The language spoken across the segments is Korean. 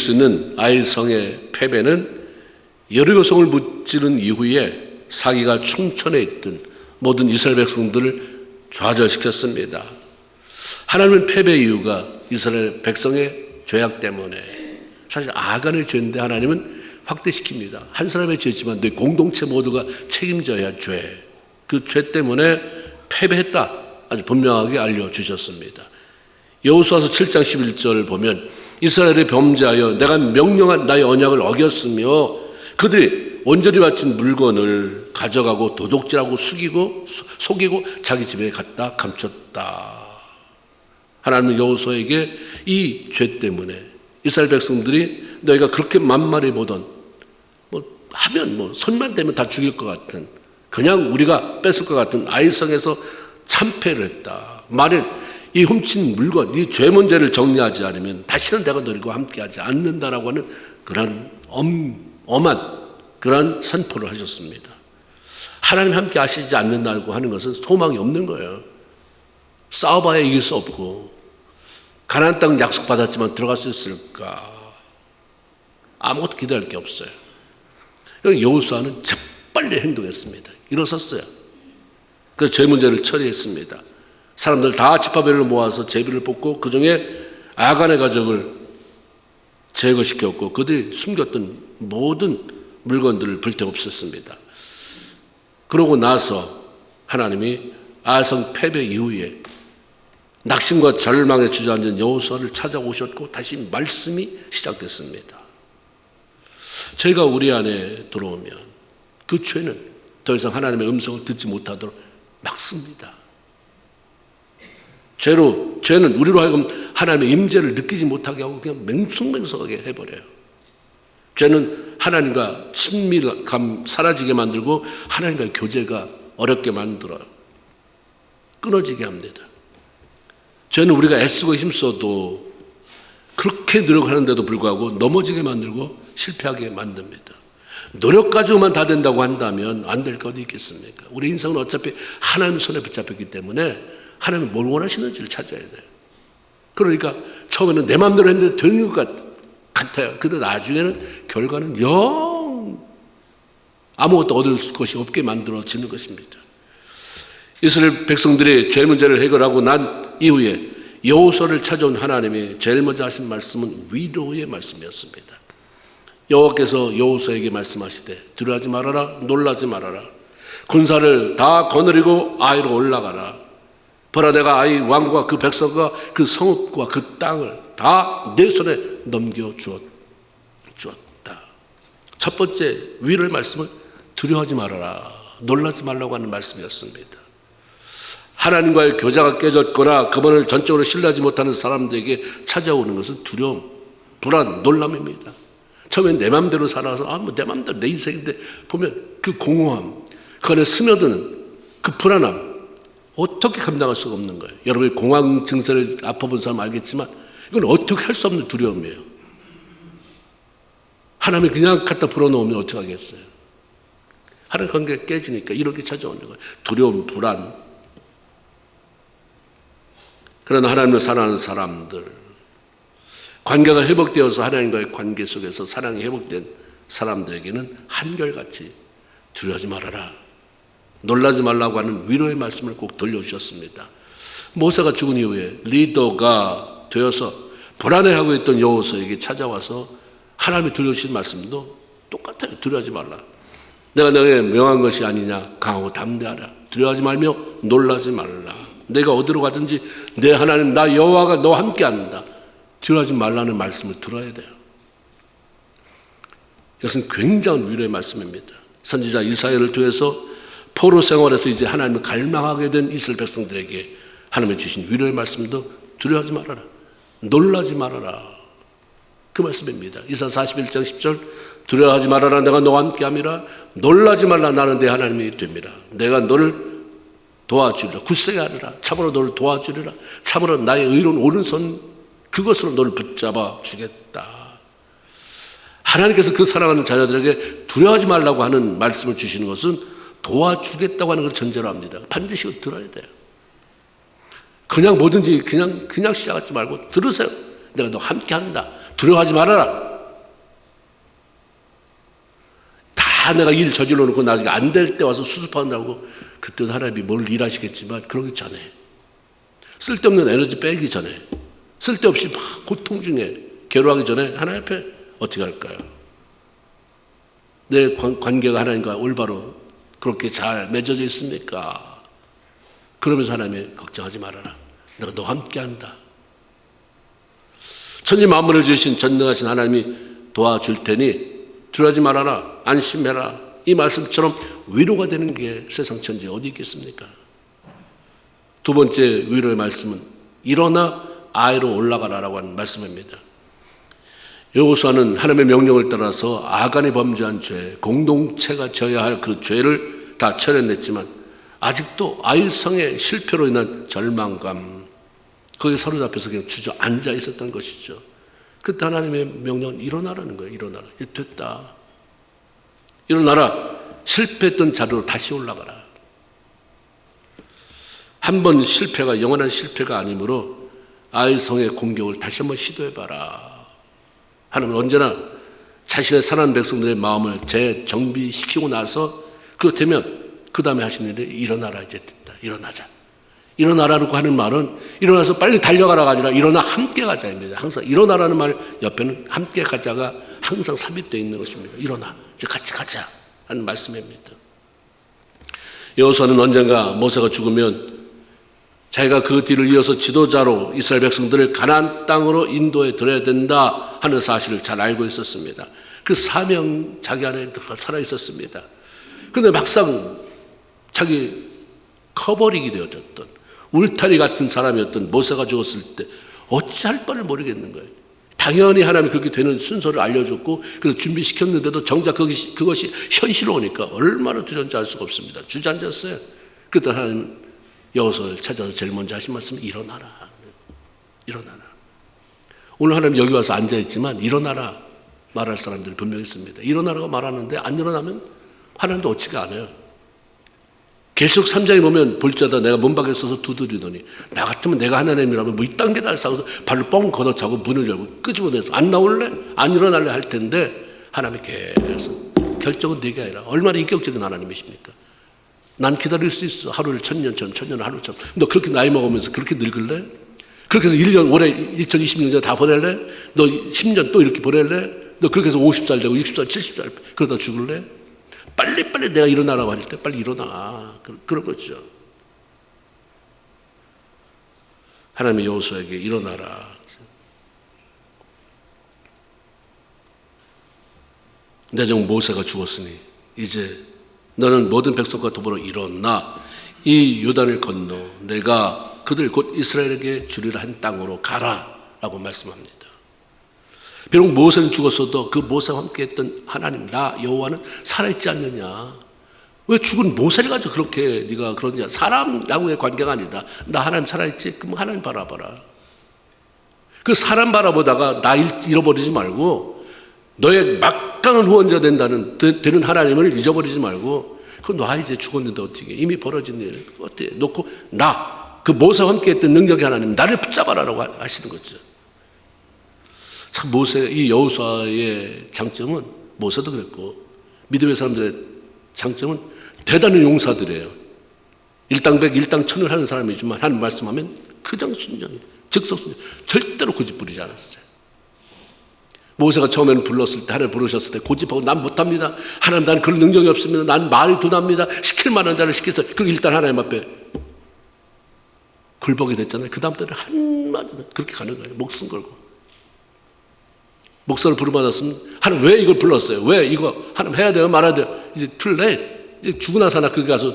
쓰는 아이성의 패배는 여리고성을 무찌른 이후에 사기가 충천해 있던 모든 이스라엘 백성들을 좌절시켰습니다. 하나님은 패배 이유가 이스라엘 백성의 죄악 때문에, 사실 아간의 죄인데 하나님은 확대시킵니다. 한 사람의 죄지만 너희 공동체 모두가 책임져야 할 죄, 그 죄 때문에 패배했다 아주 분명하게 알려주셨습니다. 여호수아서 7장 11절 보면 이스라엘이 범죄하여 내가 명령한 나의 언약을 어겼으며 그들이 온전히 바친 물건을 가져가고 도둑질하고 속이고 자기 집에 갖다 감췄다. 하나님은 여호수아에게 이 죄 때문에 이스라엘 백성들이 너희가 그렇게 만만히 보던 하면 손만 대면 다 죽일 것 같은, 그냥 우리가 뺏을 것 같은 아이성에서 참패를 했다. 만일 이 훔친 물건, 이 죄 문제를 정리하지 않으면 다시는 내가 너희와 함께하지 않는다라고 하는 그런 엄한 그런 선포를 하셨습니다. 하나님 함께 하시지 않는다고 하는 것은 소망이 없는 거예요. 싸워봐야 이길 수 없고, 가나안 땅 약속받았지만 들어갈 수 있을까? 아무것도 기대할 게 없어요. 여호수아는 재빨리 행동했습니다. 일어섰어요. 그래서 죄 문제를 처리했습니다. 사람들 다 지파벨을 모아서 제비를 뽑고 그 중에 아간의 가족을 제거시켰고 그들이 숨겼던 모든 물건들을 불태웠습니다. 그러고 나서 하나님이 아성 패배 이후에 낙심과 절망에 주저앉은 여호수아를 찾아오셨고 다시 말씀이 시작됐습니다. 저희가 우리 안에 들어오면 그 죄는 더 이상 하나님의 음성을 듣지 못하도록 막습니다. 죄는 우리로 하여금 하나님의 임재를 느끼지 못하게 하고 그냥 맹숭맹숭하게 해버려요. 죄는 하나님과 친밀감 사라지게 만들고 하나님과의 교제가 어렵게 만들어요. 끊어지게 합니다. 죄는 우리가 애쓰고 힘써도 그렇게 노력하는데도 불구하고 넘어지게 만들고 실패하게 만듭니다. 노력 가지고만 다 된다고 한다면 안 될 거 어디 있겠습니까? 우리 인생은 어차피 하나님 손에 붙잡혔기 때문에 하나님이 뭘 원하시는지를 찾아야 돼요. 그러니까 처음에는 내 마음대로 했는데 되는 것 같아요. 근데 나중에는 결과는 영 아무것도 얻을 것이 없게 만들어지는 것입니다. 이스라엘 백성들이 죄 문제를 해결하고 난 이후에 여호수아를 찾아온 하나님이 제일 먼저 하신 말씀은 위로의 말씀이었습니다. 여호와께서 여호수아에게 말씀하시되 두려워하지 말아라, 놀라지 말아라. 군사를 다 거느리고 아이로 올라가라. 보라, 내가 아이 왕과 그 백성과 그 성읍과 그 땅을 다 내 손에 넘겨주었다. 첫 번째 위로의 말씀은 두려워하지 말아라, 놀라지 말라고 하는 말씀이었습니다. 하나님과의 교제가 깨졌거나 그분을 전적으로 신뢰하지 못하는 사람들에게 찾아오는 것은 두려움, 불안, 놀람입니다. 처음엔 내 맘대로 살아서 내 맘대로 내 인생인데 보면 그 공허함, 그 안에 스며드는 그 불안함 어떻게 감당할 수가 없는 거예요. 여러분이 공황 증세를 아파본 사람 알겠지만 이건 어떻게 할 수 없는 두려움이에요. 하나님이 그냥 갖다 불어넣으면 어떻게 하겠어요. 하나님 관계가 깨지니까 이렇게 찾아오는 거예요. 두려움, 불안. 그러나 하나님을 사랑하는 사람들, 관계가 회복되어서 하나님과의 관계 속에서 사랑이 회복된 사람들에게는 한결같이 두려워하지 말아라, 놀라지 말라고 하는 위로의 말씀을 꼭 들려주셨습니다. 모세가 죽은 이후에 리더가 되어서 불안해하고 있던 여호수아에게 찾아와서 하나님이 들려주신 말씀도 똑같아요. 두려워하지 말라. 내가 너에게 명한 것이 아니냐. 강하고 담대하라. 두려워하지 말며 놀라지 말라. 내가 어디로 가든지 내 하나님 나 여호와가 너와 함께한다. 두려워하지 말라는 말씀을 들어야 돼요. 이것은 굉장한 위로의 말씀입니다. 선지자 이사야를 통해서 포로 생활에서 이제 하나님을 갈망하게 된 이스라엘 백성들에게 하나님이 주신 위로의 말씀도 두려워하지 말아라, 놀라지 말아라, 그 말씀입니다. 이사야 41장 10절 두려워하지 말아라, 내가 너와 함께함이라. 놀라지 말라, 나는 내 하나님이 됩니다. 내가 너를 도와주리라. 굳세게 하리라. 참으로 너를 도와주리라. 참으로 나의 의로운 오른손 그것으로 너를 붙잡아 주겠다. 하나님께서 그 사랑하는 자녀들에게 두려워하지 말라고 하는 말씀을 주시는 것은 도와주겠다고 하는 걸 전제로 합니다. 반드시 들어야 돼요. 그냥 뭐든지 그냥 시작하지 말고 들으세요. 내가 너 함께 한다. 두려워하지 말아라. 다 내가 일 저질러 놓고 나중에 안 될 때 와서 수습한다고, 그때도 하나님이 뭘 일하시겠지만 그러기 전에, 쓸데없는 에너지 빼기 전에, 쓸데없이 막 고통 중에 괴로워하기 전에 하나님 앞에 어떻게 할까요? 내 관계가 하나님과 올바로 그렇게 잘 맺어져 있습니까? 그러면서 하나님이 걱정하지 말아라. 내가 너와 함께한다. 천지 만물을 지으신 전능하신 하나님이 도와줄 테니 두려워하지 말아라. 안심해라. 이 말씀처럼 위로가 되는 게 세상 천지에 어디 있겠습니까? 두 번째 위로의 말씀은 일어나 아이로 올라가라라고 하는 말씀입니다. 여호수아는 하나님의 명령을 따라서 아간이 범죄한 죄, 공동체가 져야 할 그 죄를 다 처리했지만 아직도 아이성의 실패로 인한 절망감, 거기에 사로잡혀서 그냥 주저앉아 있었던 것이죠. 그때 하나님의 명령은 일어나라는 거예요. 일어나라. 됐다. 일어나라. 실패했던 자리로 다시 올라가라. 한 번 실패가 영원한 실패가 아니므로 아이성의 공격을 다시 한번 시도해봐라. 하나님은 언제나 자신의 사랑하는 백성들의 마음을 재정비시키고 나서 그렇다면 그 다음에 하시는 일이 일어나라. 이제 됐다. 일어나자. 일어나라고 하는 말은 일어나서 빨리 달려가라가 아니라 일어나 함께 가자입니다. 항상 일어나라는 말 옆에는 함께 가자가 항상 삽입되어 있는 것입니다. 일어나. 이제 같이 가자 하는 말씀입니다. 여호수아는 언젠가 모세가 죽으면 자기가 그 뒤를 이어서 지도자로 이스라엘 백성들을 가나안 땅으로 인도해 드려야 된다 하는 사실을 잘 알고 있었습니다. 그 사명 자기 안에 살아 있었습니다. 그런데 막상 자기 커버링이 되어졌던 울타리 같은 사람이었던 모세가 죽었을 때 어찌할 바를 모르겠는 거예요. 당연히 하나님이 그렇게 되는 순서를 알려줬고 그래서 준비시켰는데도 정작 그것이 현실로 오니까 얼마나 두려운지 알 수가 없습니다. 주저앉았어요. 그때 하나님 여호수아를 찾아서 제일 먼저 하신 말씀은 일어나라. 일어나라. 오늘 하나님 여기 와서 앉아있지만 일어나라 말할 사람들이 분명히 있습니다. 일어나라고 말하는데 안 일어나면 하나님도 어찌가 안 해요. 계속 3장에 보면 볼자다 내가 문밖에 서서 두드리더니 나 같으면 내가 하나님이라면 뭐 이딴 게 다 싸워서 발로 뻥 걷어차고 문을 열고 끄집어내서 안 나올래? 안 일어날래? 할 텐데 하나님이 계속 결정은 내게 아니라 얼마나 인격적인 하나님이십니까? 난 기다릴 수 있어. 하루를 천년처럼 천년을 하루처럼. 너 그렇게 나이 먹으면서 그렇게 늙을래? 그렇게 해서 1년 올해 2026년 다 보낼래? 너 10년 또 이렇게 보낼래? 너 그렇게 해서 50살 되고 60살 70살 그러다 죽을래? 빨리빨리 내가 일어나라고 할 때 빨리 일어나. 그런 거죠. 하나님의 여호수아에게 일어나라. 내 종 모세가 죽었으니 이제 너는 모든 백성과 더불어 일어나 이 요단을 건너 내가 그들 곧 이스라엘에게 주리라 한 땅으로 가라 라고 말씀합니다. 비록 모세는 죽었어도 그 모세와 함께 했던 하나님 나 여호와는 살아있지 않느냐. 왜 죽은 모세를 가지고 그렇게 네가 그러냐. 사람하고의 관계가 아니다. 나 하나님 살아있지? 그럼 하나님 바라봐라. 그 사람 바라보다가 나 잃어버리지 말고 너의 막강한 후원자 되는 하나님을 잊어버리지 말고 그건 너 이제 죽었는데 어떻게 이미 벌어진 일 어때 놓고 나 그 모세와 함께 했던 능력의 하나님 나를 붙잡아라라고 하시는 거죠. 참 이 여호수아의 장점은 모세도 그랬고 믿음의 사람들의 장점은 대단한 용사들이에요. 일당백 일당천을 하는 사람이지만 하나님 말씀하면 그냥 순종해 즉석순종 절대로 고집 부리지 않았어요. 모세가 처음에는 불렀을 때 하나님 부르셨을 때 고집하고 난 못합니다. 하나님 나는 그런 능력이 없습니다. 난 말이 둔합니다. 시킬 만한 자를 시켜서 그리고 일단 하나님 앞에 굴복이 됐잖아요. 그 다음부터는 한마디는 그렇게 가는 거예요. 목숨 걸고. 목사를 부름받았으면 하나님 왜 이걸 불렀어요? 왜 이거 하나님 해야 돼요? 말아야 돼요? 이제 too late. 이제 죽고 나서 하나 거기 가서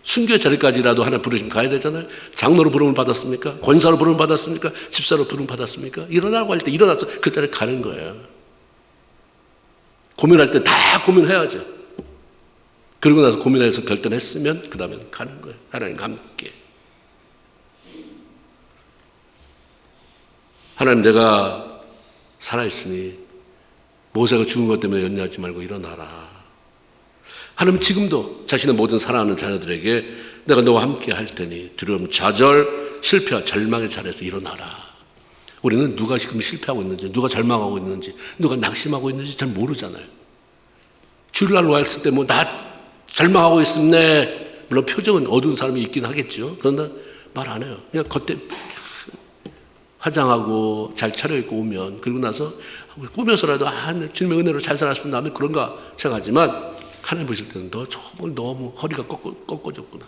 순교의 자리까지라도 하나님 부르시면 가야 되잖아요. 장로로 부름을 받았습니까? 권사로 부름을 받았습니까? 집사로 부름을 받았습니까? 일어나라고 할 때 일어나서 그 자리에 가는 거예요. 고민할 때 다 고민해야죠. 그러고 나서 고민해서 결단했으면 그 다음에 가는 거예요. 하나님과 함께. 하나님 내가 살아있으니 모세가 죽은 것 때문에 연연하지 말고 일어나라. 하나님 지금도 자신의 모든 사랑하는 자녀들에게 내가 너와 함께 할 테니 두려움, 좌절, 실패와 절망의 자리에서 일어나라. 우리는 누가 지금 실패하고 있는지 누가 절망하고 있는지 누가 낙심하고 있는지 잘 모르잖아요. 주일날 왔을 때 뭐 나 절망하고 있습네. 물론 표정은 어두운 사람이 있긴 하겠죠. 그러나 말 안 해요. 그냥 겉에 화장하고 잘 차려입고 오면, 그리고 나서 꾸며서라도 주님의 은혜로 잘 살았으면 나면 그런가 생각하지만, 하나님 보실 때는 너 정말 너무 허리가 꺾어졌구나.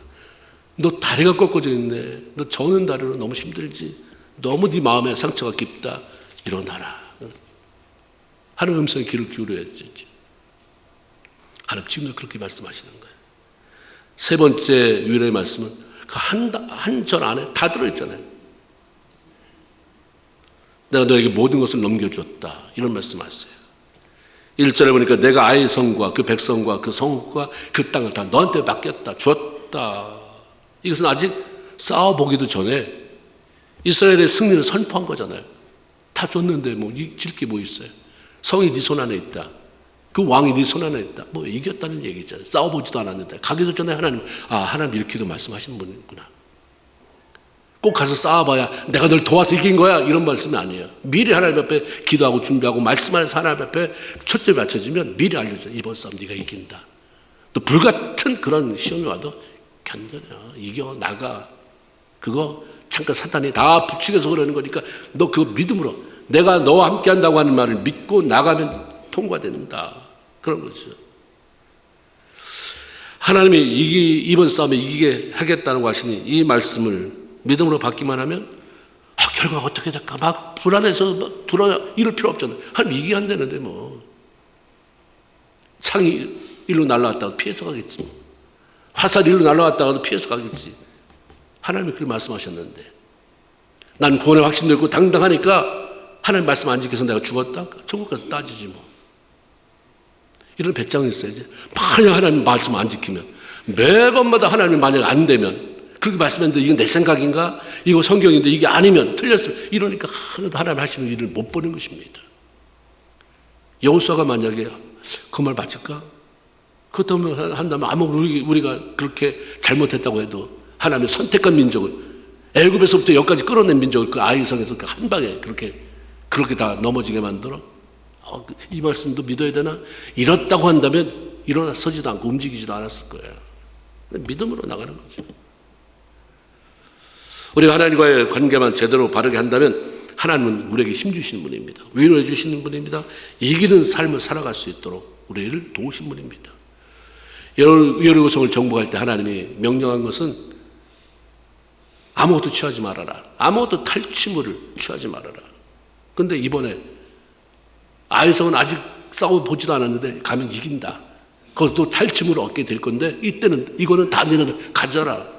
너 다리가 꺾어져 있네. 너 저는 다리로 너무 힘들지. 너무 네 마음에 상처가 깊다. 일어나라. 하나님 음성에 귀를 기울여야지. 하나님 지금도 그렇게 말씀하시는 거예요. 세 번째 위로의 말씀은 그 한 절 안에 다 들어있잖아요. 내가 너에게 모든 것을 넘겨주었다. 이런 말씀하세요. 1절에 보니까 내가 아이 성과 그 백성과 그 성과 그 땅을 다 너한테 맡겼다. 주었다. 이것은 아직 싸워보기도 전에 이스라엘의 승리를 선포한 거잖아요. 다 줬는데 뭐 질 게 뭐 있어요. 성이 네 손 안에 있다. 그 왕이 네 손 안에 있다. 뭐 이겼다는 얘기잖아요. 싸워보지도 않았는데. 가기도 전에 하나님 이렇게도 말씀하시는 분이구나. 꼭 가서 싸워봐야 내가 널 도와서 이긴 거야. 이런 말씀이 아니에요. 미리 하나님 앞에 기도하고 준비하고 말씀하면서 하나님 앞에 초점이 맞춰지면 미리 알려줘요. 이번 싸움 네가 이긴다. 또 불같은 그런 시험이 와도 견뎌내. 이겨 나가. 그거 잠깐 사탄이 다 부추겨서 그러는 거니까 너 그거 믿음으로 내가 너와 함께 한다고 하는 말을 믿고 나가면 통과된다. 그런 거죠. 하나님이 이번 싸움에 이기게 하겠다고 하시니 이 말씀을 믿음으로 받기만 하면 결과가 어떻게 될까 막 불안해서 이럴 필요 없잖아요. 하나님 이기게 한다는데 뭐 창이 일로 날아왔다가 피해서 가겠지. 화살이 일로 날아왔다가도 피해서 가겠지. 하나님이 그렇게 말씀하셨는데 난 구원의 확신도 있고 당당하니까 하나님 말씀 안 지켜서 내가 죽었다? 천국 가서 따지지 뭐. 이런 배짱이 있어야지. 만약 하나님 말씀 안 지키면 매번마다 하나님이 만약 안 되면 그렇게 말씀했는데 이건 내 생각인가? 이거 성경인데 이게 아니면 틀렸으면 이러니까 하나도 하나님 하시는 일을 못 보는 것입니다. 여호수아가 만약에 그 말 맞을까? 그렇다면 한다면 아무리 우리가 그렇게 잘못했다고 해도 하나님의 선택한 민족을 애굽에서부터 여기까지 끌어낸 민족을 그 아이성에서 그 한 방에 그렇게 다 넘어지게 만들어? 이 말씀도 믿어야 되나? 이렇다고 한다면 일어나서지도 않고 움직이지도 않았을 거예요. 믿음으로 나가는 거죠. 우리가 하나님과의 관계만 제대로 바르게 한다면 하나님은 우리에게 힘주시는 분입니다. 위로해 주시는 분입니다. 이기는 삶을 살아갈 수 있도록 우리를 도우신 분입니다. 여리고성을 정복할 때 하나님이 명령한 것은 아무것도 취하지 말아라. 아무것도 탈취물을 취하지 말아라. 그런데 이번에 아이성은 아직 싸워보지도 않았는데 가면 이긴다. 거기서 또 탈취물을 얻게 될 건데 이때는 이거는 다 너희들 가져라.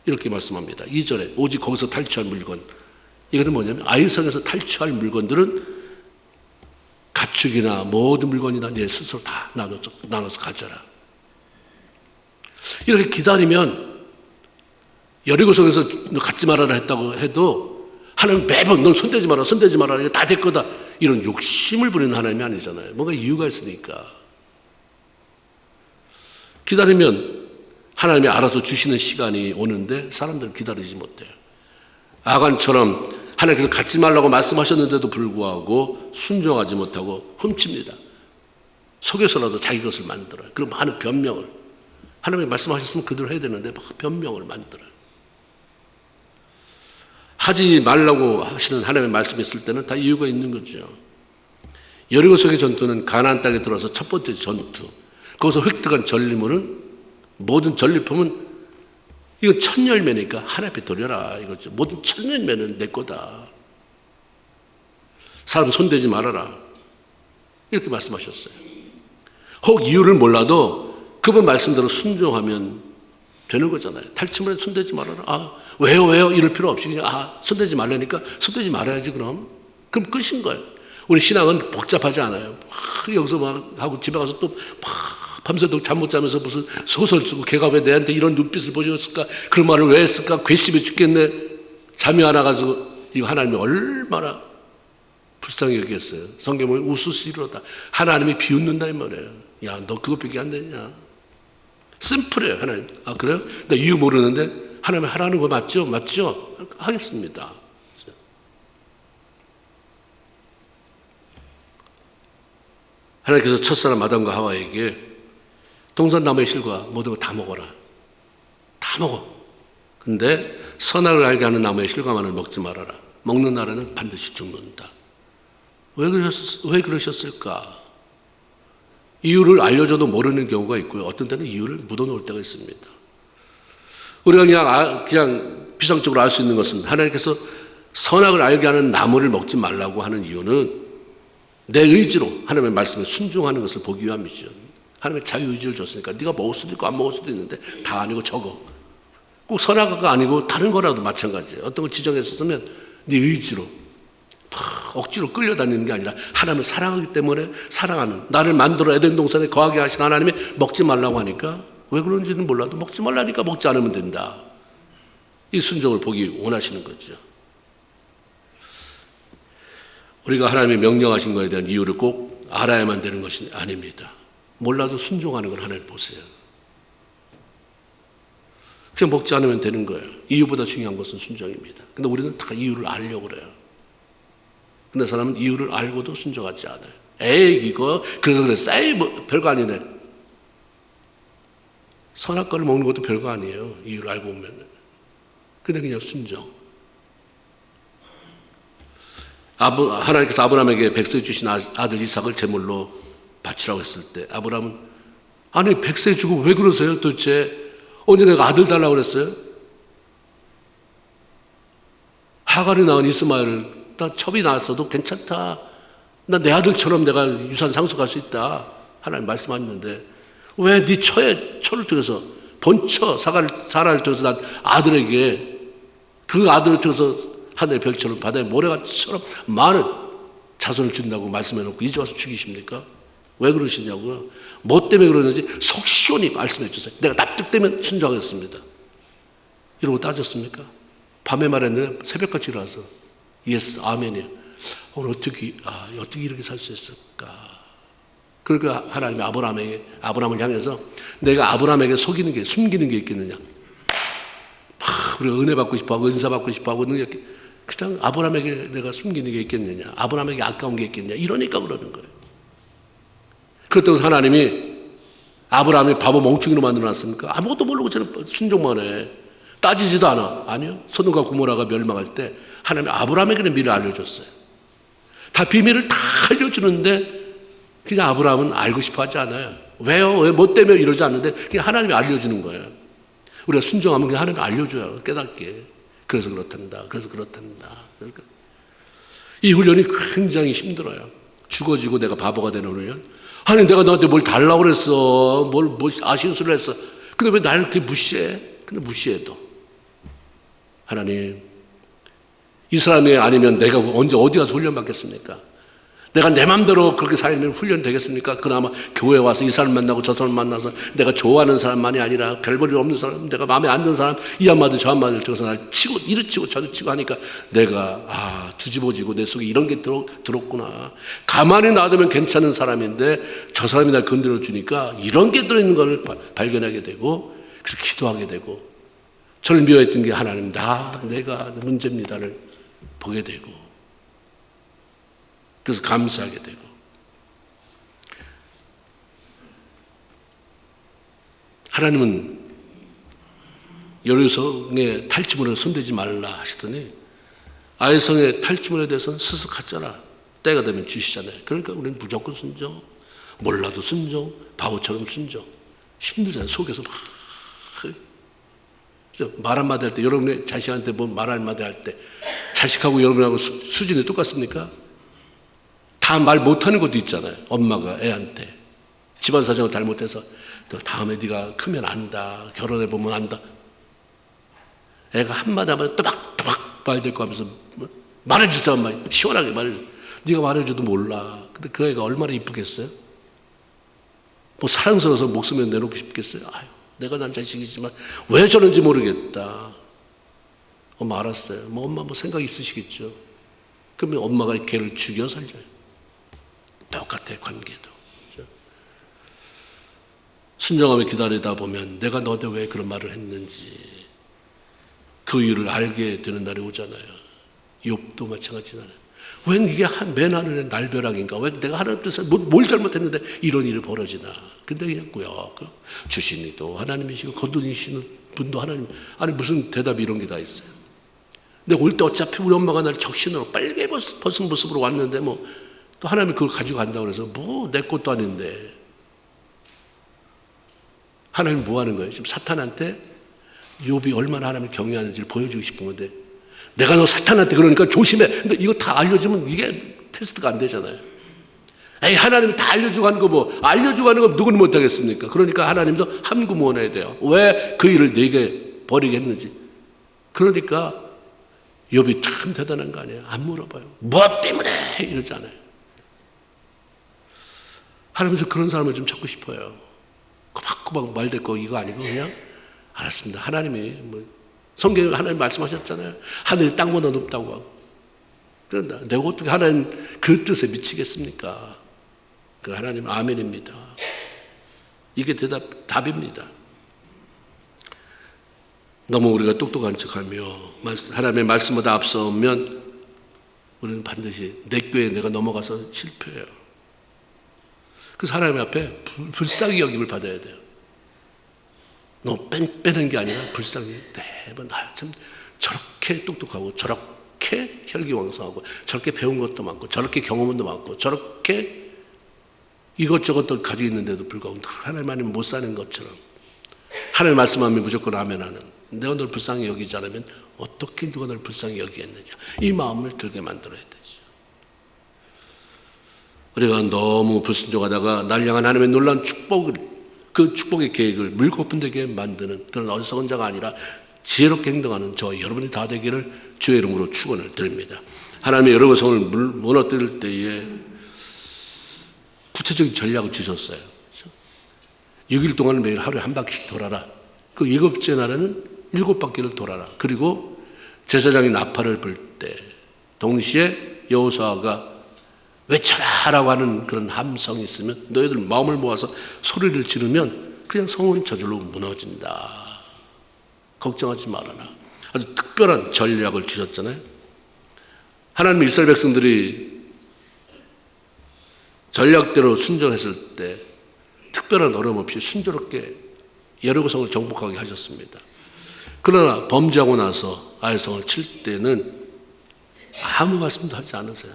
이렇게 말씀합니다. 2절에 오직 거기서 탈취할 물건. 이거는 뭐냐면 아이성에서 탈취할 물건들은 가축이나 모든 물건이나 내 스스로 다 나눠서 가져라. 이렇게 기다리면 여리고성에서 너 갖지 말아라 했다고 해도 하나님 매번 넌 손대지 마라 이거 다 될 거다. 이런 욕심을 부리는 하나님이 아니잖아요. 뭔가 이유가 있으니까. 기다리면 하나님이 알아서 주시는 시간이 오는데 사람들은 기다리지 못해요. 아간처럼 하나님께서 갖지 말라고 말씀하셨는데도 불구하고 순종하지 못하고 훔칩니다. 속여서라도 자기 것을 만들어요. 그리고 많은 변명을. 하나님이 말씀하셨으면 그대로 해야 되는데 막 변명을 만들어요. 하지 말라고 하시는 하나님의 말씀이 있을 때는 다 이유가 있는 거죠. 여리고성의 전투는 가나안 땅에 들어서 첫 번째 전투. 거기서 획득한 전리물은 모든 전리품은 이건 첫 열매니까 하나님 앞에 드려라 이거죠. 모든 첫 열매는 내 거다. 사람 손대지 말아라. 이렇게 말씀하셨어요. 혹 이유를 몰라도 그분 말씀대로 순종하면 되는 거잖아요. 탈취물에 손대지 말아라. 왜요? 이럴 필요 없이 그냥 손대지 말라니까 손대지 말아야지 그럼 끝인 거예요. 우리 신앙은 복잡하지 않아요. 여기서 막 하고 집에 가서 또 막 밤새도록 잠 못 자면서 무슨 소설 쓰고 걔가 왜 내한테 이런 눈빛을 보여줬을까? 그런 말을 왜 했을까? 괘씸해 죽겠네. 잠이 안 와가지고 이거 하나님이 얼마나 불쌍히 여기겠어요. 성경 보면 우수시로다. 하나님이 비웃는다 이 말이에요. 야, 너 그것밖에 안 되냐? 심플해요, 하나님. 그래요? 나 이유 모르는데 하나님이 하라는 거 맞죠? 맞죠? 하겠습니다. 하나님께서 첫사람 아담과 하와에게 동산나무의 실과 모든 거 다 먹어라. 다 먹어. 근데 선악을 알게 하는 나무의 실과만을 먹지 말아라. 먹는 날에는 반드시 죽는다. 왜 그러셨을까? 이유를 알려줘도 모르는 경우가 있고요. 어떤 때는 이유를 묻어놓을 때가 있습니다. 우리가 그냥 비상적으로 알 수 있는 것은 하나님께서 선악을 알게 하는 나무를 먹지 말라고 하는 이유는 내 의지로 하나님의 말씀에 순종하는 것을 보기 위함이죠. 하나님의 자유의지를 줬으니까 네가 먹을 수도 있고 안 먹을 수도 있는데 다 아니고 적어. 꼭 선악가 아니고 다른 거라도 마찬가지예요. 어떤 걸 지정했었으면 네 의지로 억지로 끌려다니는 게 아니라 하나님을 사랑하기 때문에 사랑하는, 나를 만들어 에덴 동산에 거하게 하신 하나님이 먹지 말라고 하니까 왜 그런지는 몰라도 먹지 말라니까 먹지 않으면 된다. 이 순종을 보기 원하시는 거죠. 우리가 하나님이 명령하신 것에 대한 이유를 꼭 알아야만 되는 것이 아닙니다. 몰라도 순종하는 걸 하나님 보세요. 그냥 먹지 않으면 되는 거예요. 이유보다 중요한 것은 순종입니다. 근데 우리는 다 이유를 알려고 그래요. 근데 사람은 이유를 알고도 순종하지 않아요. 에이 이거 그래서 그랬어. 에이 뭐 별거 아니네. 선악과를 먹는 것도 별거 아니에요. 이유를 알고 보면. 근데 그냥 순종. 하나님께서 아브라함에게 백세 주신 아들 이삭을 제물로 바치라고 했을 때 아브라함은 아니 백세 주고 왜 그러세요 도대체? 언제 내가 아들 달라고 그랬어요? 하갈이 낳은 이스마엘을 나 첩이 낳았어도 괜찮다. 나 내 아들처럼 내가 유산 상속할 수 있다. 하나님 말씀하셨는데 왜 네 처를 통해서 본처 사라를 통해서 난 아들에게 그 아들을 통해서 하늘의 별처럼 바다의 모래같이처럼 많은 자손을 준다고 말씀해놓고 이제 와서 죽이십니까? 왜 그러시냐고요? 뭐 때문에 그러는지 속 시원히 말씀해 주세요. 내가 납득되면 순종하겠습니다. 이러고 따졌습니까? 밤에 말했는데 새벽같이 일어나서 예스 아멘이에요. 오늘 어떻게 이렇게 살 수 있을까? 그러니까 하나님이 아브라함을 향해서 내가 아브라함에게 숨기는 게 있겠느냐? 우리가 은혜 받고 싶어하고 은사 받고 싶어하고 그냥 아브라함에게 내가 숨기는 게 있겠느냐? 아브라함에게 아까운 게 있겠느냐? 이러니까 그러는 거예요. 그렇다고 하나님이 아브라함이 바보 멍충이로 만들어놨습니까? 아무것도 모르고 저는 순종만 해. 따지지도 않아. 아니요. 소돔과 고모라가 멸망할 때 하나님이 아브라함에게는 미래를 알려줬어요. 다 비밀을 다 알려주는데 그냥 아브라함은 알고 싶어 하지 않아요. 왜요? 왜 뭐 때문에 이러지 않는데 그냥 하나님이 알려주는 거예요. 우리가 순종하면 그냥 하나님이 알려줘요. 깨닫게. 그래서 그렇단다. 그러니까 이 훈련이 굉장히 힘들어요. 죽어지고 내가 바보가 되는 훈련. 아니 내가 너한테 뭘 달라고 그랬어. 뭘 아쉬운수를 했어. 근데 왜 나를 그렇게 무시해? 근데 무시해도 하나님 이 사람이 아니면 내가 언제 어디 가서 훈련 받겠습니까? 내가 내 맘대로 그렇게 살면 훈련 되겠습니까? 그나마 교회 와서 이 사람 만나고 저 사람 만나서 내가 좋아하는 사람만이 아니라 별볼일 없는 사람, 내가 마음에 안 드는 사람 이 한마디 저 한마디를 통해서 날 치고 이리 치고 저리 치고 하니까 내가 뒤집어지고 내 속에 이런 게 들었구나. 가만히 놔두면 괜찮은 사람인데 저 사람이 날 건드려 주니까 이런 게 들어있는 걸 발견하게 되고 그래서 기도하게 되고 저를 미워했던 게 하나님 내가 문제입니다를 보게 되고 그래서 감사하게 되고 하나님은 여리고성의 탈취물에 손대지 말라 하시더니 아이성의 탈취물에 대해서는 스스갔잖아. 때가 되면 주시잖아요. 그러니까 우리는 무조건 순종, 몰라도 순종, 바보처럼 순종. 힘들잖아요. 속에서 막 말 한마디 할 때 여러분의 자식한테 뭐 말 한마디 할 때 자식하고 여러분하고 수준이 똑같습니까? 다 말 못하는 것도 있잖아요. 엄마가 애한테 집안 사정을 잘못해서 너 다음에 네가 크면 안다. 결혼해보면 안다. 애가 한마디 하면 또박또박 말대고 하면서 말해주세요. 엄마. 시원하게 말해줘. 네가 말해줘도 몰라. 근데 그 애가 얼마나 이쁘겠어요? 뭐 사랑스러워서 목숨에 내놓고 싶겠어요? 아유, 내가 난 자식이지만 왜 저런지 모르겠다. 엄마 알았어요. 엄마 생각 있으시겠죠. 그러면 엄마가 걔를 죽여 살려요. 똑같아 관계도. 순종하며 기다리다 보면 내가 너한테 왜 그런 말을 했는지 그 이유를 알게 되는 날이 오잖아요. 욥도 마찬가지잖아요. 웬 이게 맨 하늘의 날벼락인가? 왜 내가 하나님 뜻에 뭘 잘못했는데 이런 일이 벌어지나? 근데 그냥 구역구역 주신 이도 하나님이시고 거두시는 분도 하나님. 아니 무슨 대답이 이런 게 다 있어요. 근데 올 때 어차피 우리 엄마가 날 적신으로 빨개 벗은 모습으로 왔는데 뭐 또 하나님이 그걸 가지고 간다고 그래서 뭐 내 것도 아닌데. 하나님 뭐 하는 거예요? 지금 사탄한테 욥이 얼마나 하나님을 경외하는지를 보여주고 싶은 건데, 내가 너 사탄한테 그러니까 조심해. 근데 이거 다 알려주면 이게 테스트가 안 되잖아요. 에이, 하나님이 다 알려주고 하는 거 뭐, 알려주고 하는 거 누구는 못하겠습니까? 그러니까 하나님도 함구원해야 돼요. 왜 그 일을 내게 버리겠는지. 그러니까 욥이 참 대단한 거 아니에요? 안 물어봐요. 뭐 때문에? 이러잖아요. 하나님도 그런 사람을 좀 찾고 싶어요. 꼬박꼬박 말대꾸 이거 아니고 그냥 알았습니다. 하나님이 뭐 성경에 하나님 말씀하셨잖아요. 하늘이 땅보다 높다고 하고. 그런다. 내가 어떻게 하나님 그 뜻에 미치겠습니까? 그 하나님 아멘입니다. 이게 답입니다. 너무 우리가 똑똑한 척하며 하나님의 말씀보다 앞서면 우리는 반드시 내 꾀에 내가 넘어가서 실패해요. 그래서 하나님 앞에 불쌍히 여김을 받아야 돼요. 너무 빼는 게 아니라 불쌍히 매번 참 저렇게 똑똑하고 저렇게 혈기왕성하고 저렇게 배운 것도 많고 저렇게 경험도 많고 저렇게 이것저것들 가지고 있는데도 불구하고 하나님 못 사는 것처럼 하나님 말씀하면 무조건 아멘하는, 내가 널 불쌍히 여기지 않으면 어떻게 누가 널 불쌍히 여기겠느냐, 이 마음을 들게 만들어야 되죠. 우리가 너무 불순종하다가 날 향한 하나님의 놀라운 축복을, 그 축복의 계획을 물거품되게 만드는 그런 어리석은 자가 아니라 지혜롭게 행동하는 저 여러분이 다 되기를 주의 이름으로 축원을 드립니다. 하나님의 여러 것을 무너뜨릴 때에 구체적인 전략을 주셨어요. 6일 동안 매일 하루에 한 바퀴씩 돌아라. 그 7째 날에는 7바퀴를 돌아라. 그리고 제사장이 나팔을 불 때 동시에 여호수아가 외쳐라라고 하는 그런 함성이 있으면 너희들 마음을 모아서 소리를 지르면 그냥 성은 저절로 무너진다. 걱정하지 말아라. 아주 특별한 전략을 주셨잖아요. 하나님 이스라엘 백성들이 전략대로 순종했을 때 특별한 어려움 없이 순조롭게 여리고성을 정복하게 하셨습니다. 그러나 범죄하고 나서 아이성을 칠 때는 아무 말씀도 하지 않으세요.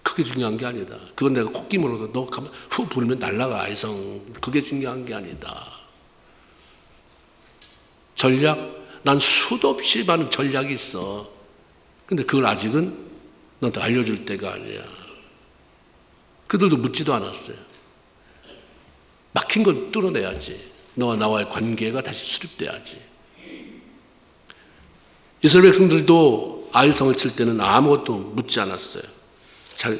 그게 중요한 게 아니다. 그건 내가 콧김으로도 너 가만 후 불면 날라가 아이성. 그게 중요한 게 아니다. 전략, 난 수도 없이 많은 전략이 있어. 근데 그걸 아직은 너한테 알려줄 때가 아니야. 그들도 묻지도 않았어요. 막힌 걸 뚫어내야지. 너와 나와의 관계가 다시 수립돼야지. 이스라엘 백성들도 아이성을 칠 때는 아무것도 묻지 않았어요.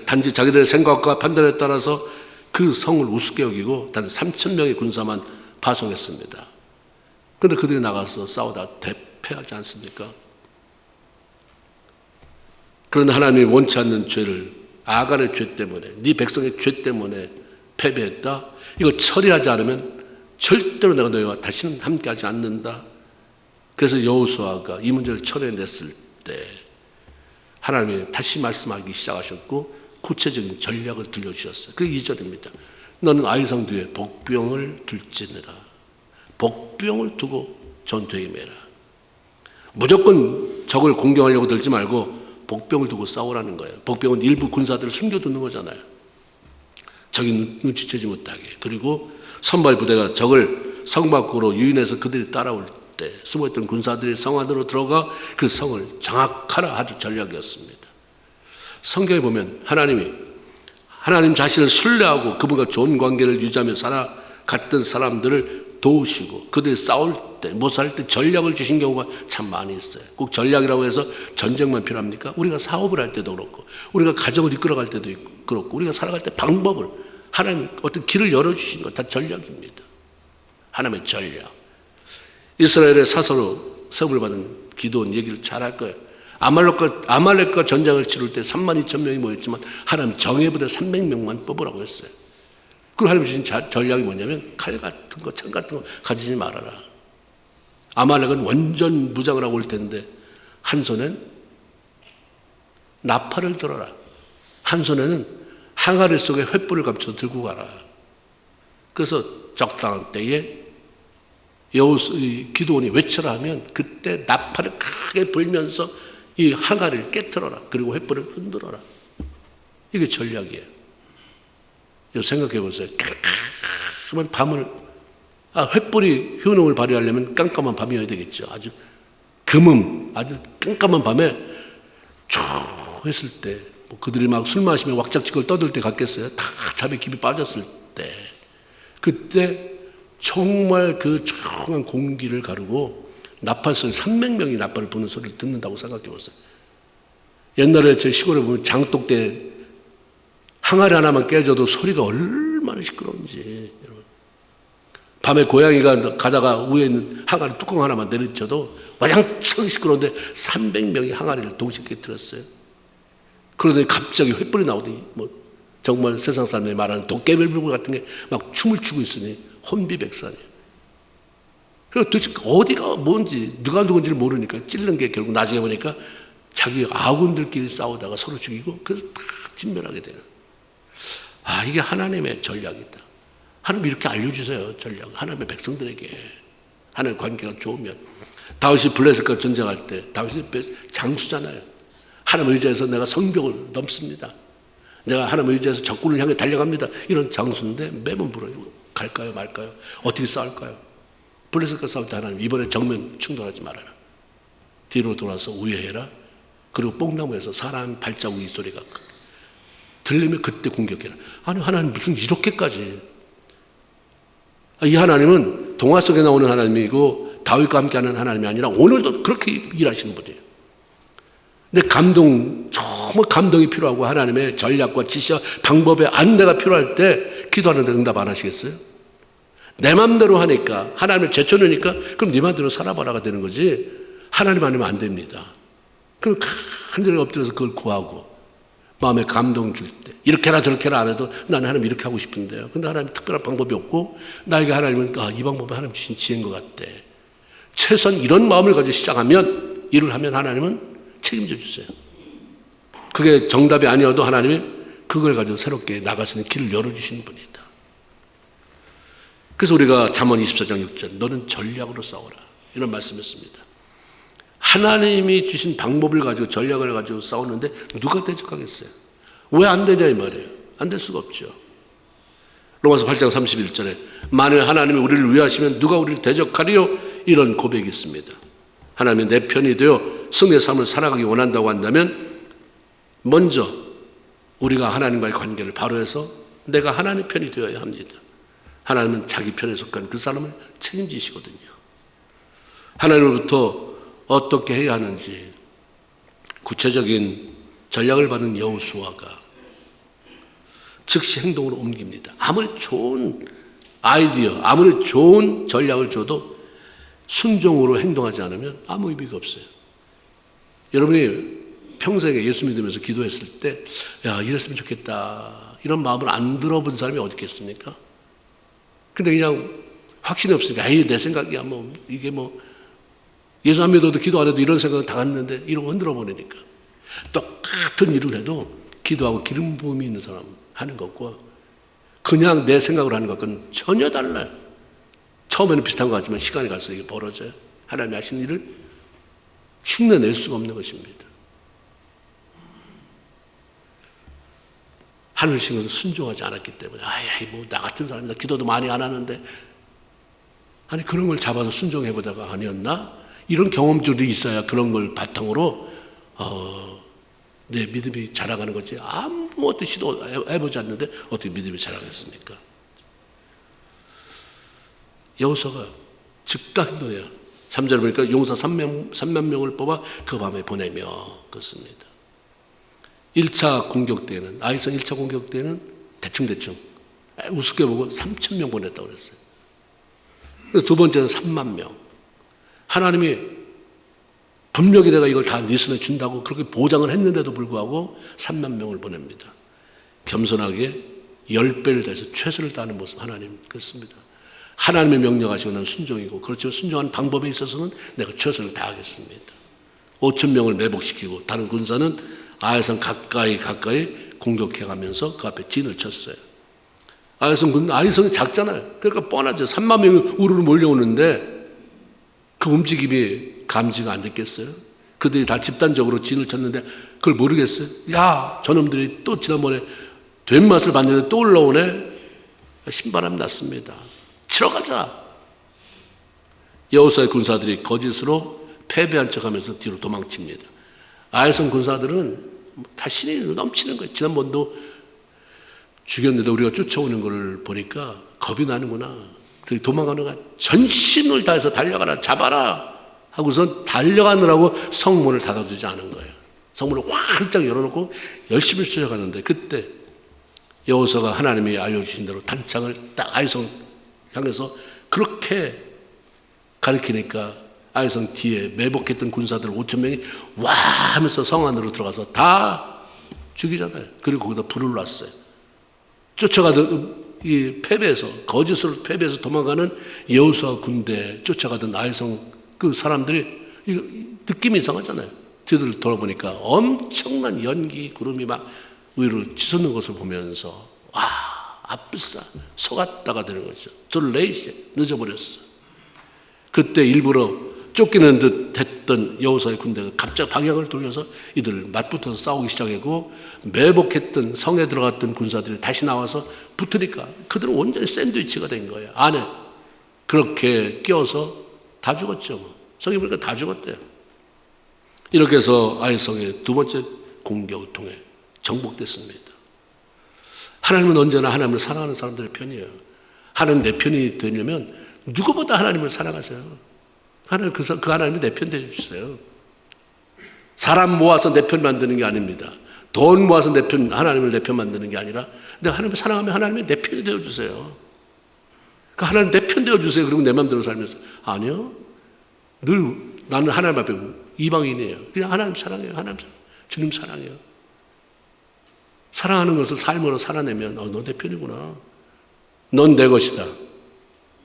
단지 자기들의 생각과 판단에 따라서 그 성을 우습게 여기고 단 3,000명의 군사만 파송했습니다. 그런데 그들이 나가서 싸우다 대패하지 않습니까? 그런데 하나님이 원치 않는 죄를, 아간의 죄 때문에, 네 백성의 죄 때문에 패배했다. 이거 처리하지 않으면 절대로 내가 너희와 다시는 함께하지 않는다. 그래서 여호수아가 이 문제를 처리해냈을 때 하나님이 다시 말씀하기 시작하셨고 구체적인 전략을 들려주셨어요. 그게 2절입니다. 너는 아이성 뒤에 복병을 둘지니라. 복병을 두고 전투에 임해라. 무조건 적을 공격하려고 들지 말고 복병을 두고 싸우라는 거예요. 복병은 일부 군사들을 숨겨두는 거잖아요. 적이 눈치채지 못하게. 그리고 선발 부대가 적을 성 밖으로 유인해서 그들이 따라올 때 숨어있던 군사들이 성 안으로 들어가 그 성을 장악하라 하는 전략이었습니다. 성경에 보면 하나님 자신을 신뢰하고 그분과 좋은 관계를 유지하며 살아갔던 사람들을 도우시고 그들이 싸울 때, 못 살 때 전략을 주신 경우가 참 많이 있어요. 꼭 전략이라고 해서 전쟁만 필요합니까? 우리가 사업을 할 때도 그렇고 우리가 가정을 이끌어갈 때도 그렇고 우리가 살아갈 때 방법을, 하나님 어떤 길을 열어주신 것 다 전략입니다. 하나님의 전략. 이스라엘의 사서로 세움을 받은 기도원 얘기를 잘 할 거예요. 아말렉과 전쟁을 치를 때 32,000명이 모였지만 하나님 정예부대 300명만 뽑으라고 했어요. 그리고 하나님 주신 전략이 뭐냐면 칼 같은 거, 창 같은 거 가지지 말아라. 아말렉은 완전 무장을 하고 올 텐데 한 손엔 나팔을 들어라. 한 손에는 항아리 속에 횃불을 감춰 들고 가라. 그래서 적당한 때에 기도원이 외쳐라 하면 그때 나팔을 크게 불면서 이 항아리를 깨트려라. 그리고 횃불을 흔들어라. 이게 전략이에요. 생각해 보세요. 깜깜한 밤을, 횃불이 효능을 발휘하려면 깜깜한 밤이어야 되겠죠. 아주 아주 깜깜한 밤에 쭉 했을 때, 그들이 막 술 마시며 왁작지껄 떠들 때 같겠어요? 다 잠에 깊이 빠졌을 때. 그때 정말 그 조용한 공기를 가르고 나팔 소리, 300명이 나팔을 부는 소리를 듣는다고 생각해 보세요. 옛날에 제 시골에 보면 장독대 항아리 하나만 깨져도 소리가 얼마나 시끄러운지. 밤에 고양이가 가다가 위에 있는 항아리 뚜껑 하나만 내리쳐도 와장창 시끄러운데 300명이 항아리를 동시에 깨뜨렸어요. 그러더니 갑자기 횃불이 나오더니 정말 세상 사람들이 말하는 도깨비불 같은 게 막 춤을 추고 있으니 혼비백산이에요. 그래서 도대체 어디가 뭔지 누가 누군지를 모르니까 찔른 게 결국 나중에 보니까 자기 아군들끼리 싸우다가 서로 죽이고 그래서 다 진멸하게 되는. 이게 하나님의 전략이다. 하나님 이렇게 알려주세요. 전략. 하나님의 백성들에게. 하나님 관계가 좋으면. 다윗이 블레셋과 전쟁할 때 다윗이 장수잖아요. 하나님 의지해서 내가 성벽을 넘습니다. 내가 하나님 의지해서 적군을 향해 달려갑니다. 이런 장수인데 매번 물어요. 갈까요 말까요? 어떻게 싸울까요? 블레셋과 싸울 때 하나님 이번에 정면 충돌하지 말아라. 뒤로 돌아서 우회해라. 그리고 뽕나무에서 사람 발자국 소리가 들리면 그때 공격해라. 하나님 무슨 이렇게까지. 이 하나님은 동화 속에 나오는 하나님이고 다윗과 함께하는 하나님이 아니라 오늘도 그렇게 일하시는 분이에요. 근데 정말 감동이 필요하고 하나님의 전략과 지시와 방법의 안내가 필요할 때 기도하는데 응답 안 하시겠어요? 내 맘대로 하니까 하나님을 제쳐놓으니까 그럼 네 맘대로 살아봐라가 되는 거지 하나님 아니면 안 됩니다. 그럼 간절히 엎드려서 그걸 구하고 마음에 감동 줄 때 이렇게 해라 저렇게 해라 안 해도 나는 하나님 이렇게 하고 싶은데요. 근데 하나님 특별한 방법이 없고 나에게 하나님은 이 방법이 하나님 주신 지혜인 것 같대. 최소한 이런 마음을 가지고 시작하면 일을 하면 하나님은 책임져 주세요. 그게 정답이 아니어도 하나님이 그걸 가지고 새롭게 나갈 수 있는 길을 열어주시는 분이다. 그래서 우리가 잠언 24장 6절 너는 전략으로 싸워라 이런 말씀했습니다. 하나님이 주신 방법을 가지고 전략을 가지고 싸우는데 누가 대적하겠어요? 왜 안 되냐 이 말이에요. 안 될 수가 없죠. 로마서 8장 31절에 만일 하나님이 우리를 위하시면 누가 우리를 대적하리요? 이런 고백이 있습니다. 하나님이 내 편이 되어 승리의 삶을 살아가기 원한다고 한다면 먼저 우리가 하나님과의 관계를 바로 해서 내가 하나님 편이 되어야 합니다. 하나님은 자기 편에 속한 그 사람을 책임지시거든요. 하나님으로부터 어떻게 해야 하는지 구체적인 전략을 받은 여호수아가 즉시 행동으로 옮깁니다. 아무리 좋은 아이디어, 아무리 좋은 전략을 줘도 순종으로 행동하지 않으면 아무 의미가 없어요. 여러분이 평생에 예수 믿으면서 기도했을 때 이랬으면 좋겠다 이런 마음을 안 들어본 사람이 어디 있겠습니까? 근데 그냥 확신이 없으니까 내 생각이야 이게 예수 안 믿어도 기도 안 해도 이런 생각은 다 갔는데 이러고 흔들어 버리니까 똑같은 일을 해도 기도하고 기름 부음이 있는 사람 하는 것과 그냥 내 생각으로 하는 것과는 전혀 달라요. 처음에는 비슷한 것 같지만 시간이 갈수록 이게 벌어져요. 하나님이 하신 일을 흉내낼 수가 없는 것입니다. 하늘 신경은 순종하지 않았기 때문에 나 같은 사람이다 기도도 많이 안 하는데 그런 걸 잡아서 순종해보다가 아니었나? 이런 경험들이 있어야 그런 걸 바탕으로 내 믿음이 자라가는 거지 아무것도 시도해보지 않는데 어떻게 믿음이 자라겠습니까? 여호수아가 즉각 행동해요. 3절에 보니까 용사 3만 명을 뽑아 그 밤에 보내며 그렇습니다. 1차 공격 때는 아이성 1차 공격 때는 대충 우습게 보고 3,000명 보냈다고 그랬어요. 두 번째는 3만 명. 하나님이 분명히 내가 이걸 다 네 손에 준다고 그렇게 보장을 했는데도 불구하고 3만 명을 보냅니다. 겸손하게 10배를 다해서 최선을 다하는 모습 하나님 그렇습니다. 하나님의 명령하시고 난 순종이고 그렇지만 순종하는 방법에 있어서는 내가 최선을 다하겠습니다. 5,000명을 매복시키고 다른 군사는 아이성 가까이 공격해가면서 그 앞에 진을 쳤어요. 아이성이 작잖아요. 그러니까 뻔하죠. 3만 명이 우르르 몰려오는데 그 움직임이 감지가 안 됐겠어요? 그들이 다 집단적으로 진을 쳤는데 그걸 모르겠어요? 야, 저놈들이 또 지난번에 된 맛을 봤는데 또 올라오네. 신바람 났습니다. 치러 가자. 여호수아의 군사들이 거짓으로 패배한 척하면서 뒤로 도망칩니다. 아이성 군사들은 다 신이 넘치는 거예요. 지난번도 죽였는데 우리가 쫓아오는 걸 보니까 겁이 나는구나. 도망가는 거야. 전심을 다해서 달려가라, 잡아라 하고선 달려가느라고 성문을 닫아주지 않은 거예요. 성문을 활짝 열어놓고 열심히 쫓아가는데 그때 여호수아가 하나님이 알려주신 대로 단창을 딱 아이성 향해서 그렇게 가리키니까 아이성 뒤에 매복했던 군사들 5천 명이 와 하면서 성 안으로 들어가서 다 죽이잖아요. 그리고 거기다 불을 놨어요. 쫓아가던 이 패배해서 거짓으로 패배해서 도망가는 여호수아 군대 쫓아가던 아이성 그 사람들이 느낌이 이상하잖아요. 뒤를 돌아보니까 엄청난 연기 구름이 막 위로 치솟는 것을 보면서 와 아프싸 속았다가 되는 거죠. 둘레이시 늦어버렸어. 그때 일부러 쫓기는 듯 했던 여호수아의 군대가 갑자기 방향을 돌려서 이들 맞붙어서 싸우기 시작하고 매복했던 성에 들어갔던 군사들이 다시 나와서 붙으니까 그들은 온전히 샌드위치가 된 거예요. 안에 그렇게 끼어서 다 죽었죠. 성에 보니까 다 죽었대요. 이렇게 해서 아이성의 두 번째 공격을 통해 정복됐습니다. 하나님은 언제나 하나님을 사랑하는 사람들의 편이에요. 하나님 내 편이 되려면 누구보다 하나님을 사랑하세요. 하나님 그 하나님이 내 편 되어주세요. 사람 모아서 내 편 만드는 게 아닙니다. 돈 모아서 하나님을 내 편 만드는 게 아니라 내가 하나님을 사랑하면 하나님이 내 편이 되어주세요. 그러니까 하나님 내 편 되어주세요. 그리고 내 마음대로 살면서 아니요. 늘 나는 하나님 앞에 이방인이에요. 그냥 하나님 사랑해요. 하나님 사랑해요. 주님 사랑해요. 사랑하는 것을 삶으로 살아내면 너 내 편이구나. 넌 내 것이다.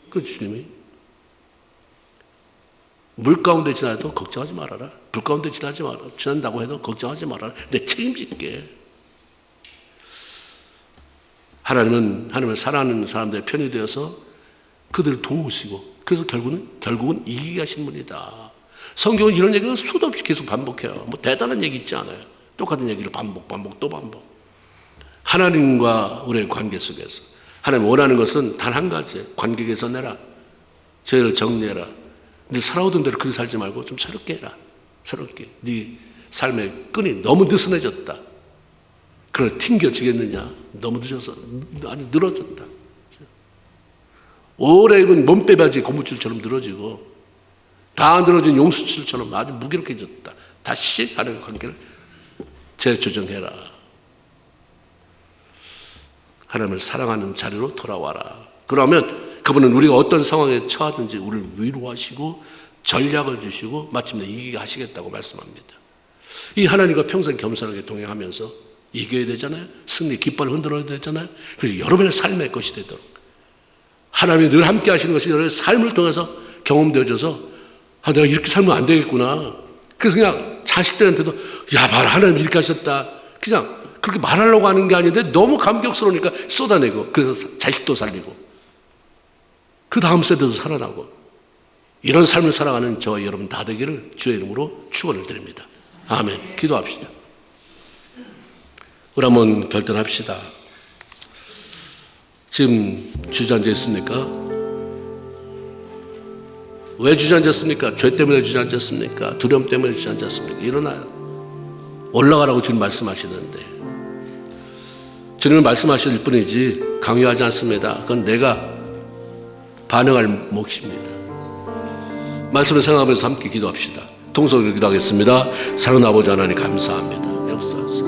그 주님이 물 가운데 지나도 걱정하지 말아라. 불 가운데 지난다고 해도 걱정하지 말아라. 내 책임질게. 하나님은 하나님을 사랑하는 사람들의 편이 되어서 그들을 도우시고 그래서 결국은 이기게 하신 분이다. 성경은 이런 얘기를 수도 없이 계속 반복해요. 뭐 대단한 얘기 있지 않아요. 똑같은 얘기를 반복 또 반복. 하나님과 우리의 관계 속에서 하나님 원하는 것은 단 한 가지. 관계 개선해라. 죄를 정리해라. 네 살아오던 대로 그렇게 살지 말고 좀 새롭게 해라. 새롭게. 네 삶의 끈이 너무 느슨해졌다. 그걸 튕겨지겠느냐? 너무 늦어서 아니 늘어졌다. 오래 입은 몸빼바지 고무줄처럼 늘어지고 다 늘어진 용수줄처럼 아주 무기력해졌다. 다시 하나님의 관계를 재조정해라. 하나님을 사랑하는 자리로 돌아와라. 그러면 그분은 우리가 어떤 상황에 처하든지 우리를 위로하시고 전략을 주시고 마침내 이기게 하시겠다고 말씀합니다. 이 하나님과 평생 겸손하게 동행하면서 이겨야 되잖아요. 승리 깃발을 흔들어야 되잖아요. 그래서 여러분의 삶의 것이 되도록 하나님이 늘 함께 하시는 것이 여러분의 삶을 통해서 경험되어져서 내가 이렇게 살면 안 되겠구나. 그래서 그냥 자식들한테도 봐라 하나님 이렇게 하셨다. 그냥 그렇게 말하려고 하는 게 아닌데 너무 감격스러우니까 쏟아내고 그래서 자식도 살리고 그 다음 세대도 살아나고 이런 삶을 살아가는 저와 여러분 다 되기를 주의 이름으로 축원을 드립니다. 아멘. 기도합시다. 우리 한번 결단합시다. 지금 주저앉았습니까? 왜 주저앉았습니까? 죄 때문에 주저앉았습니까? 두려움 때문에 주저앉았습니까? 일어나요. 올라가라고 주님 말씀하시는데 주님은 말씀하실 뿐이지 강요하지 않습니다. 그건 내가 반응할 몫입니다. 말씀을 생각하면서 함께 기도합시다. 통성으로 기도하겠습니다. 사랑하는 아버지 하나님 감사합니다. 역사하소서.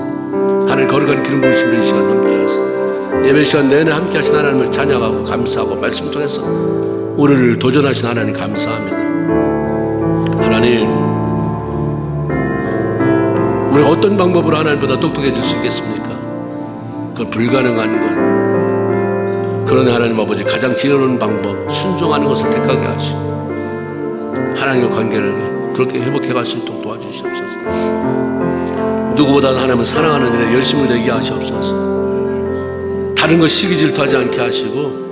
하나님 거룩한 기름 부으심으로 이 시간 함께 하소서. 예배 시간 내내 함께 하신 하나님을 찬양하고 감사하고 말씀 통해서 우리를 도전하신 하나님 감사합니다. 하나님 우리가 어떤 방법으로 하나님보다 똑똑해질 수 있겠습니까? 그건 불가능한 것. 그러나 하나님 아버지 가장 지혜로운 방법 순종하는 것을 택하게 하시고 하나님과 관계를 그렇게 회복해 갈 수 있도록 도와주시옵소서. 누구보다 하나님을 사랑하는 일에 열심을 내게 하시옵소서. 다른 것 시기 질투하지 않게 하시고